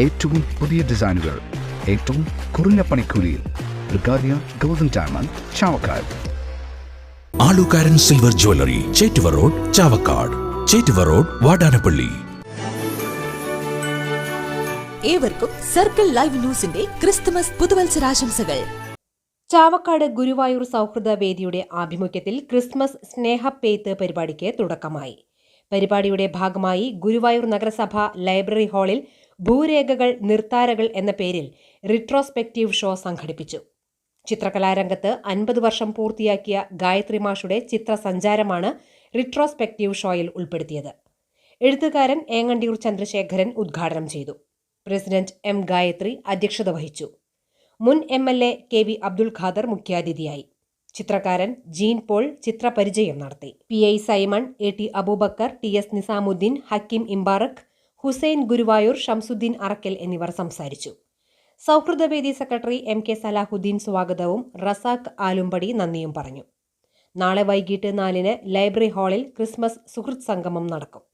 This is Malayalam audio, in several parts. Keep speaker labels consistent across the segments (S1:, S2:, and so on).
S1: ഏറ്റവും പുതിയ ഡിസൈനുകൾ ഏറ്റവും കുറഞ്ഞ പണിക്കൂലിയിൽ. ബ്രിഗാദിയ golden diamond, Chavakkad.
S2: Alukkaran silver jewellery, Chettuva road, Chavakkad. Chettuva road, Vadanappally.
S3: ഏവർക്കും സർക്കിൾ ലൈവ് ന്യൂസിന്റെ ക്രിസ്തുമസ് പുതുവത്സരാശംസകൾ.
S4: ചാവക്കാട് ഗുരുവായൂർ സൗഹൃദ വേദിയുടെ ആഭിമുഖ്യത്തിൽ ക്രിസ്മസ് സ്നേഹപ്പെയ്ത്ത് പരിപാടിക്ക് തുടക്കമായി. പരിപാടിയുടെ ഭാഗമായി ഗുരുവായൂർ നഗരസഭ ലൈബ്രറി ഹാളിൽ ഭൂരേഖകൾ നിർത്താരകൾ എന്ന പേരിൽ റിട്രോസ്പെക്റ്റീവ് ഷോ സംഘടിപ്പിച്ചു. ചിത്രകലാരംഗത്ത് 50 വർഷം പൂർത്തിയാക്കിയ ഗായത്രി മാഷുടെ ചിത്രസഞ്ചാരമാണ് റിട്രോസ്പെക്റ്റീവ് ഷോയിൽ ഉൾപ്പെടുത്തിയത്. എഴുത്തുകാരൻ ഏങ്ങണ്ടിയൂർ ചന്ദ്രശേഖരൻ ഉദ്ഘാടനം ചെയ്തു. പ്രസിഡന്റ് എം ഗായത്രി അധ്യക്ഷത വഹിച്ചു. മുൻ MLA KV അബ്ദുൽ ഖാദർ മുഖ്യാതിഥിയായി. ചിത്രകാരൻ ജീൻ പോൾ ചിത്രപരിചയം നടത്തി. PI Simon, AT Abubacker, TS Nizamuddin, Hakeem Imbarak, Hussain Guruvayur, Shamsuddin Arakkal എന്നിവർ സംസാരിച്ചു. സൗഹൃദവേദി സെക്രട്ടറി MK സലാഹുദ്ദീൻ സ്വാഗതവും റസാഖ് ആലുംപടി നന്ദിയും പറഞ്ഞു. നാളെ വൈകിട്ട് 4-ന് ലൈബ്രറി ഹാളിൽ ക്രിസ്മസ് സുഹൃത്ത് സംഗമം നടക്കും.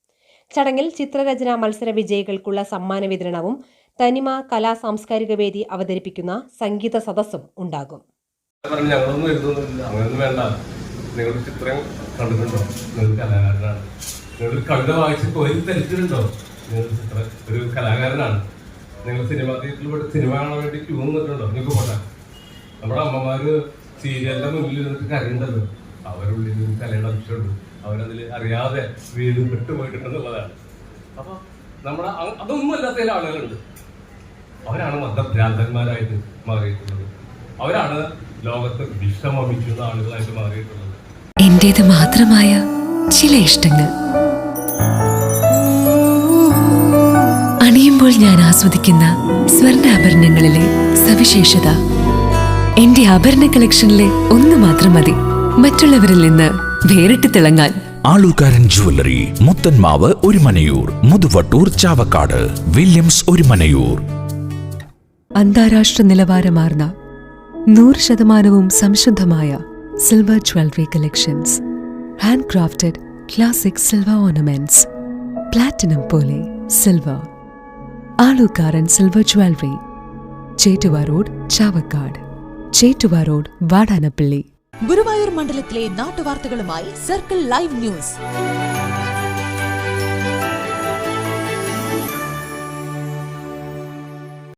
S4: ചടങ്ങിൽ ചിത്രരചനാ മത്സര വിജയികൾക്കുള്ള സമ്മാന വിതരണവും തനിമ കലാ സാംസ്കാരിക വേദി അവതരിപ്പിക്കുന്ന സംഗീത സദസ്സും ഉണ്ടാകും.
S5: ഞങ്ങളൊന്നും എഴുതുന്നില്ല, അങ്ങനെയൊന്നും വേണ്ട. നിങ്ങളുടെ ചിത്രം കണ്ടിട്ടുണ്ടോ? നിങ്ങൾ കലാകാരനാണ്. നിങ്ങളൊരു കവിത വായിച്ചിട്ട് ഒരു തെറ്റിട്ടുണ്ടോ? നിങ്ങൾ ഒരു കലാകാരനാണ്. നിങ്ങൾ സിനിമ തിയേറ്ററിൽ പോയിട്ട് സിനിമ കാണാൻ വേണ്ടി ക്യൂ നിന്നിട്ടുണ്ടോ? നിങ്ങൾക്ക് പോട്ടെ. നമ്മുടെ അമ്മമാര് സീരിയലിന്റെ മുന്നിൽ നിന്നിട്ട് കരയുണ്ടല്ലോ, അവരുള്ളിൽ കലയുടെ അംശമുണ്ട്. അവരതിൽ അറിയാതെ വീട് വിട്ടുപോയിട്ടുണ്ടെന്നുള്ളതാണ്. അപ്പൊ നമ്മുടെ അതൊന്നും അല്ലാത്ത ചില ആളുകളുണ്ട്. അവരാണ് മതഭ്രാന്തന്മാരായിട്ട് മാറിയിട്ടുള്ളത്. അവരാണ് ലോകത്ത് വിഷമമിക്കുന്ന ആളുകളായിട്ട് മാറിയിട്ടുള്ളത്.
S6: എന്റേത് മാത്രമായ ചില ഇഷ്ടങ്ങൾ അണിയുമ്പോൾ ഞാൻ ആസ്വദിക്കുന്ന സ്വർണ്ണാഭരണങ്ങളിലെ സവിശേഷത. എന്റെ ആഭരണ കളക്ഷനിലെ ഒന്ന് മാത്രം മതി മറ്റുള്ളവരിൽ നിന്ന് വേറിട്ട് തിളങ്ങാൻ.
S2: ആലുകാരൻ ജ്വല്ലറി, മുത്തൻമാവ് ഒരുമനയൂർ, മുതുവട്ടൂർ, ചാവക്കാട്. വില്യംസ് ഒരുമനയൂർ.
S6: അന്താരാഷ്ട്ര നിലവാരമാർന്ന 100% സംശുദ്ധമായ silver jewellery collections. Handcrafted classic silver ornaments. Platinum പോലെ silver. Alukkaran silver jewellery, Chettuva road, Chavakkad. Chettuva road, Vadanappally.
S3: Guruvayur മണ്ഡലത്തിലെ നാട്ടുവാർത്തകളുമായി സർക്കിൾ ലൈവ് ന്യൂസ്.